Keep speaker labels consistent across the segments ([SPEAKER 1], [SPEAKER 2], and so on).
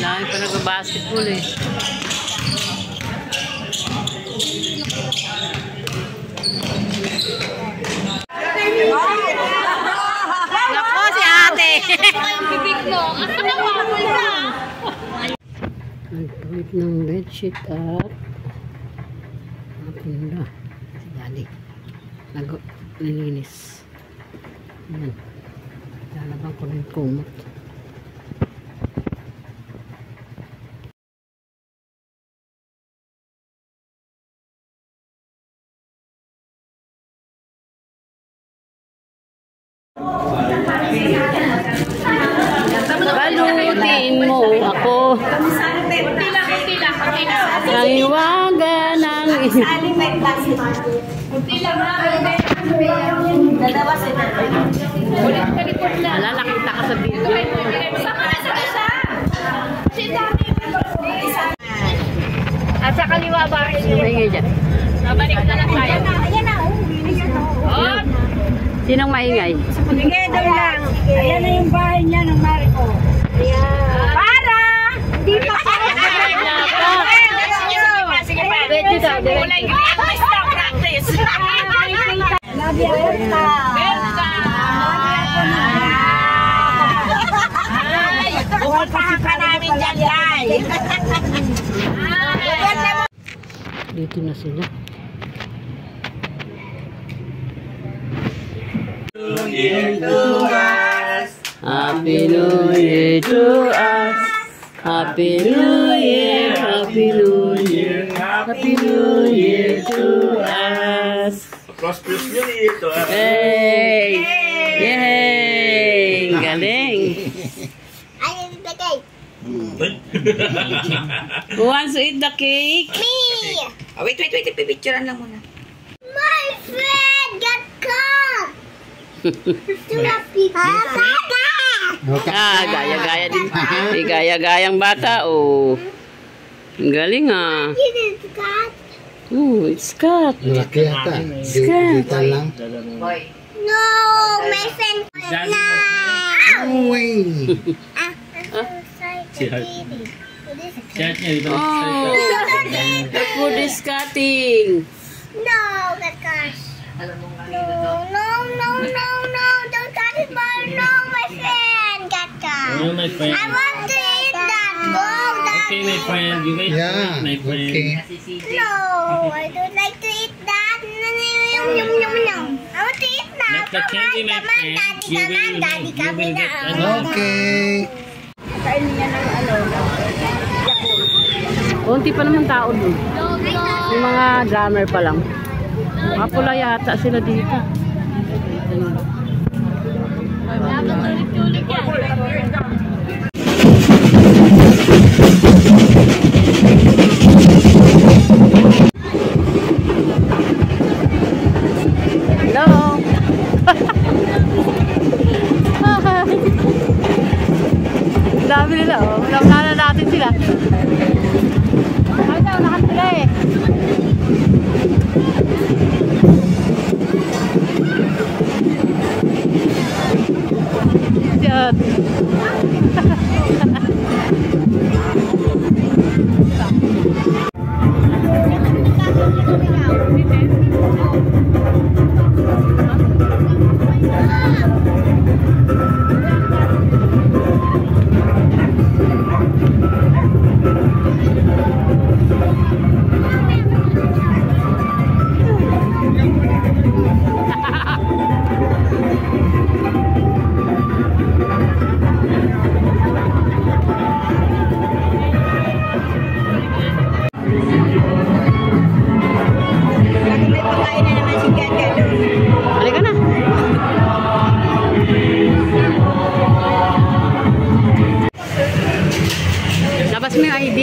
[SPEAKER 1] Dami pa nag-basketball eh. Nako si ate! Bibig mo! Nagpalit ng bedsheet at napunda si daddy. Nilinis. Ayan. Lalabang ko rin kumot. Balutin mo ako ang iwaga ng wala, nakita ka sa video. At sa kaliwa ba? Nabalik na lang tayo. Sinong maingay?
[SPEAKER 2] Sige, doon lang. Ayan na yung bahay niya ng Mariko. Para! Hindi pa pa! Sige pa.
[SPEAKER 1] Pwede daw.
[SPEAKER 2] Kulay green. Stop practice. Love you, Berta. Berta! Pupuntahan ka namin dyan, Lai.
[SPEAKER 1] Dito na sila. Happy New Year to us. Happy New Year, Happy New Year, Happy New Year to us.
[SPEAKER 3] Prosperous New Year to us.
[SPEAKER 1] Hey! Yay! Galing! Who wants to eat the cake?
[SPEAKER 2] Me! Oh, wait. Pipicturean lang muna. My friend got caught!
[SPEAKER 1] Gaya-gaya din. Gaya-gayang bata, oh. Ang galing, ah. Oh, it's cut.
[SPEAKER 4] Malaki yata. Dito lang.
[SPEAKER 2] No, my friend. No!
[SPEAKER 4] Uy!
[SPEAKER 1] Oh, the food is cutting.
[SPEAKER 2] No, gosh. No, don't cut it, no, my friend, Kaka.
[SPEAKER 3] Oh, my friend.
[SPEAKER 2] I want to eat that.
[SPEAKER 3] Okay, my friend. You wait for it, my friend.
[SPEAKER 4] Okay.
[SPEAKER 2] No, I don't like to eat that. Yum. I want to eat that.
[SPEAKER 3] Not the candy, my friend. You will get
[SPEAKER 4] Okay.
[SPEAKER 1] Konti pa naman tao dun. Yung mga drummer pa lang. Mapula yata sila dito. Hello! Dami nila, oh. Wala na natin sila. Ay, naunahan sila eh. Diyan. Halika na. Labas mo yung ID.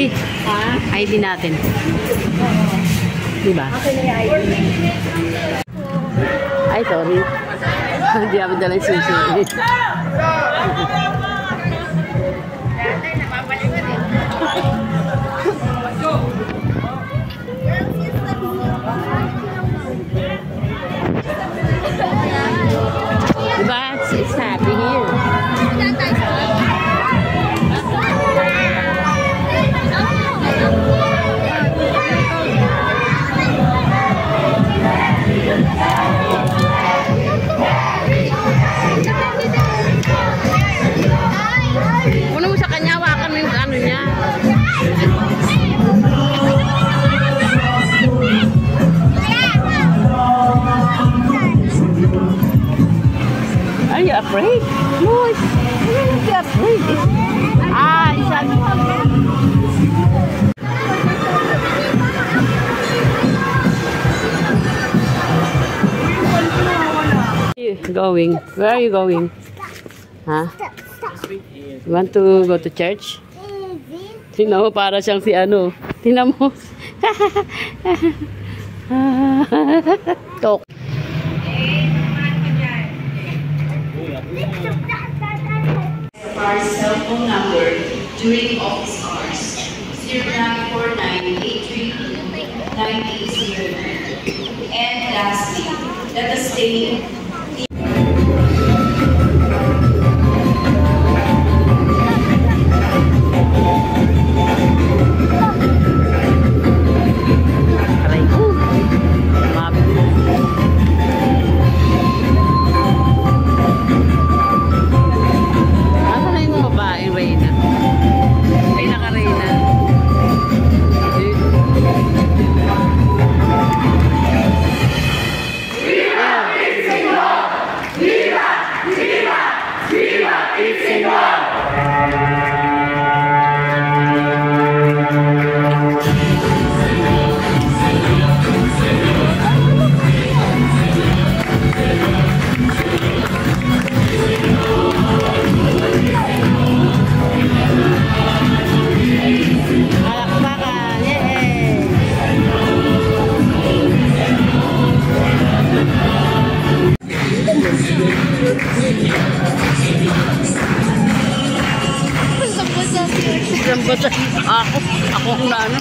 [SPEAKER 1] ID natin. Diba? Ay, sorry. Hindi ako dalang susi. Diba? It's happy here. afraid. No, you don't be afraid. Ah, isa. Going? Where are you going? Huh? You want to go to church? Tingnan mo, para siyang si ano. Tingnan mo. Talk.
[SPEAKER 5] Our cell phone number during office hours 0949-832-9809. And lastly, let us stay
[SPEAKER 1] Aray ko. Mabit mo. Ano na yung babae, Reyna? Reyna ka, Reyna. Palakpakan! Yay! Sambot ako ang naano.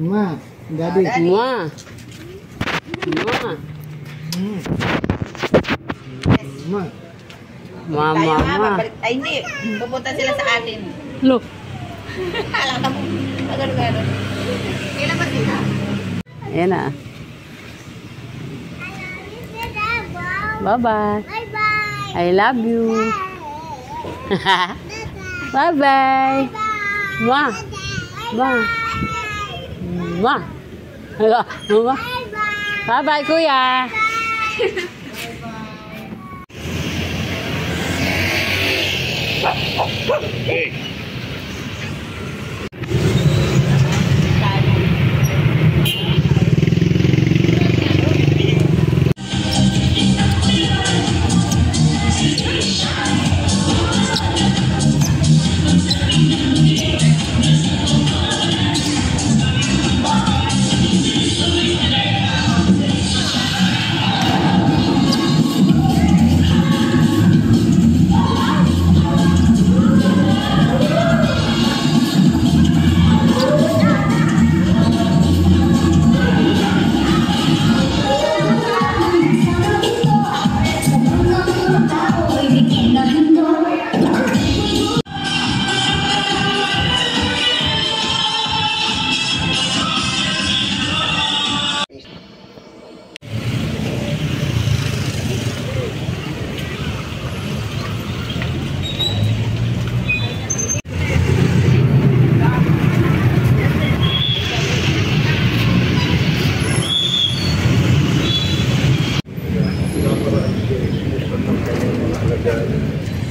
[SPEAKER 4] Ma, Daddy.
[SPEAKER 1] Mua. Mua.
[SPEAKER 4] Ma.
[SPEAKER 1] Mama.
[SPEAKER 2] Ay, hindi. Pupunta sila sa atin.
[SPEAKER 1] Lo.
[SPEAKER 2] Alam ka mo. Agad-agad. Kailan ba sila?
[SPEAKER 1] Ayan na. Bye-bye.
[SPEAKER 3] Bye-bye.
[SPEAKER 1] I love you. Bye-bye. Mua. Mua. Mua. Mua. Bye-bye, kuya.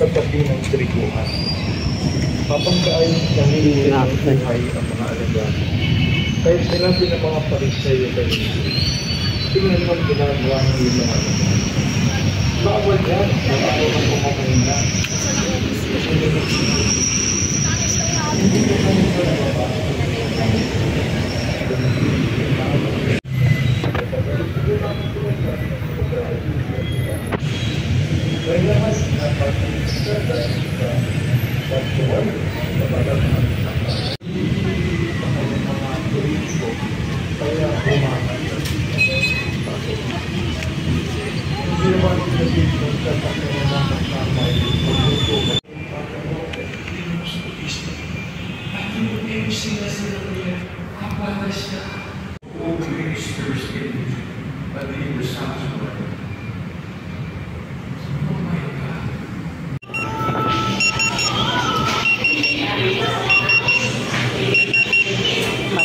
[SPEAKER 6] sa tabi ng trikuhan. Papangkain ng buhay ang mga alagaan. Kahit sinabi ng mga Pariseyo kayo, tingnan mo ang ginagawa ng iyong mga alagaan. Bawal yan, bawal ang kumakain na.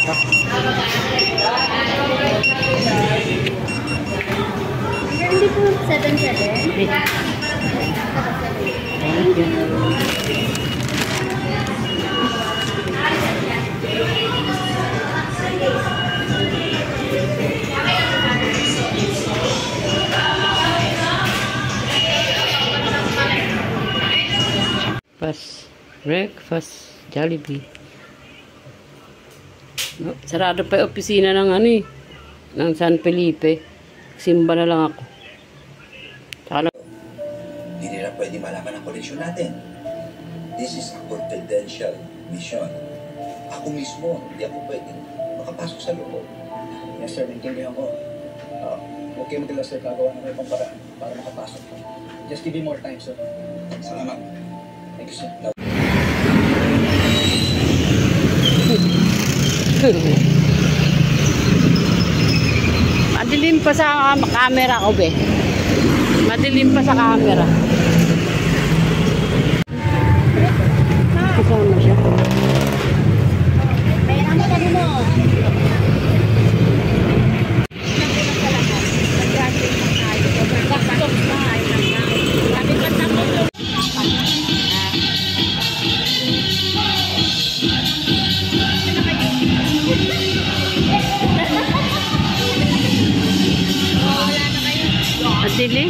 [SPEAKER 2] Hindi po 7-7.
[SPEAKER 1] Breakfast, Jollibee. No, sarado pa yung opisina ng ano eh, ng San Felipe. Simba na lang ako. Saka
[SPEAKER 7] Hindi nila pwede malaman ang koleksyon natin. This is a confidential mission. Ako mismo, hindi ako pwede makapasok sa loob.
[SPEAKER 8] Yes sir, naintindihan ko. Huwag kayo magdala sir, gagawa na kayo pang paraan para makapasok. Just give me more time sir.
[SPEAKER 7] Salamat.
[SPEAKER 8] Thank you sir.
[SPEAKER 1] madilim pa sa camera ko, be. Madilim pa sa camera. Kasama siya. Madilim.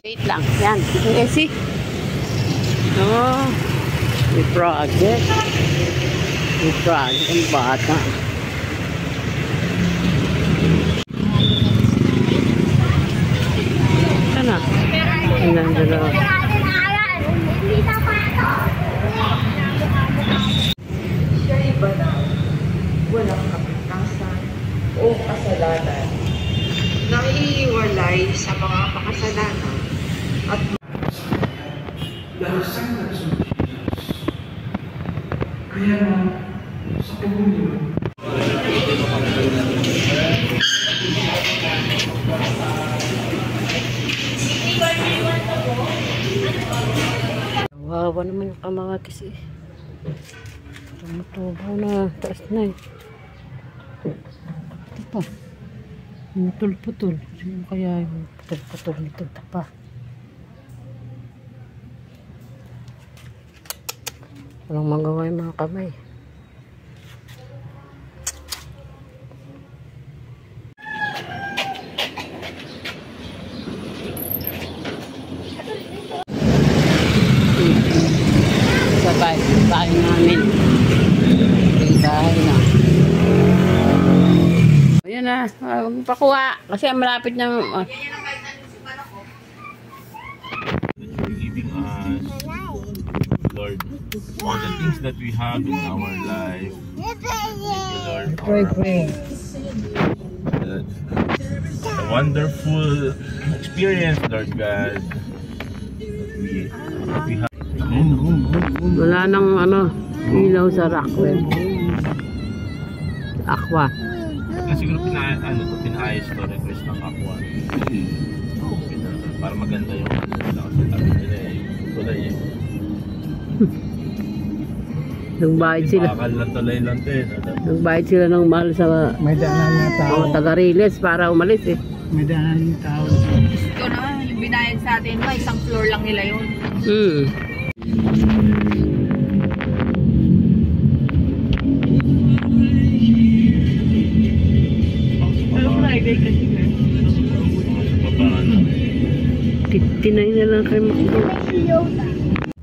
[SPEAKER 1] Wait lang. Yan. AC. Oh. May project. May project. Ang bata. Sana. Nandalo.
[SPEAKER 5] Siya iba na walang kapintasan o kasalanan, naiiwalay sa mga makasalanan at
[SPEAKER 6] Dahil sa nagsunod Jesus. Kaya sa komunyon,
[SPEAKER 1] Wawa naman yung kamatis eh. Tumutubo na. Taas na eh. Ito pa. Putol-putol. Sino kaya yung putol-putol nito? Ito pa. Walang magawa yung mga kamay. Bahay namin. Bahay na. Ayan na. Pakuha. Kasi malapit na.
[SPEAKER 9] Giving us, Lord, all the things that we have in our life. Thank you, Lord, for the wonderful experience, Lord God, that we have.
[SPEAKER 1] Wala nang ilaw sa Rockwell. Aqua.
[SPEAKER 9] Kasi siguro pinaayos to, request ng Aqua. Para maganda yung nila kasi tabi nila eh. Tulay eh.
[SPEAKER 1] Nagbayad sila.
[SPEAKER 9] Bakal na tulay lang din.
[SPEAKER 1] Nagbayad sila ng mahal sa
[SPEAKER 4] May daanan na tao.
[SPEAKER 1] mga taga-Riles para umalis eh.
[SPEAKER 4] May daanan ng tao.
[SPEAKER 2] Ito naman, yung binayad sa atin ba, isang floor lang nila yun.
[SPEAKER 1] Friday kasi nga. 59 na lang kayo makuha.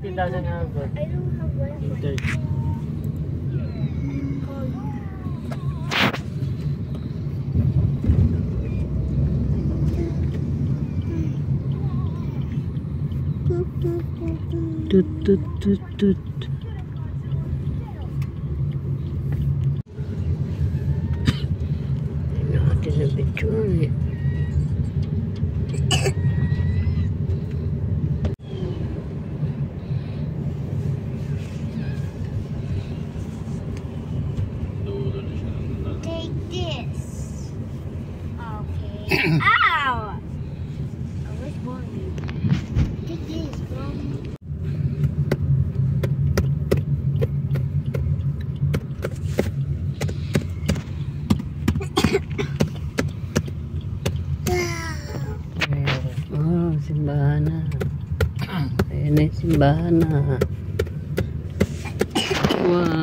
[SPEAKER 1] 15,000 na ako. Tut. Natin na picture eh.
[SPEAKER 2] Take this. Ow! I was born.
[SPEAKER 1] Oh, simbahan na. Ayan na yung simbahan na. Wow.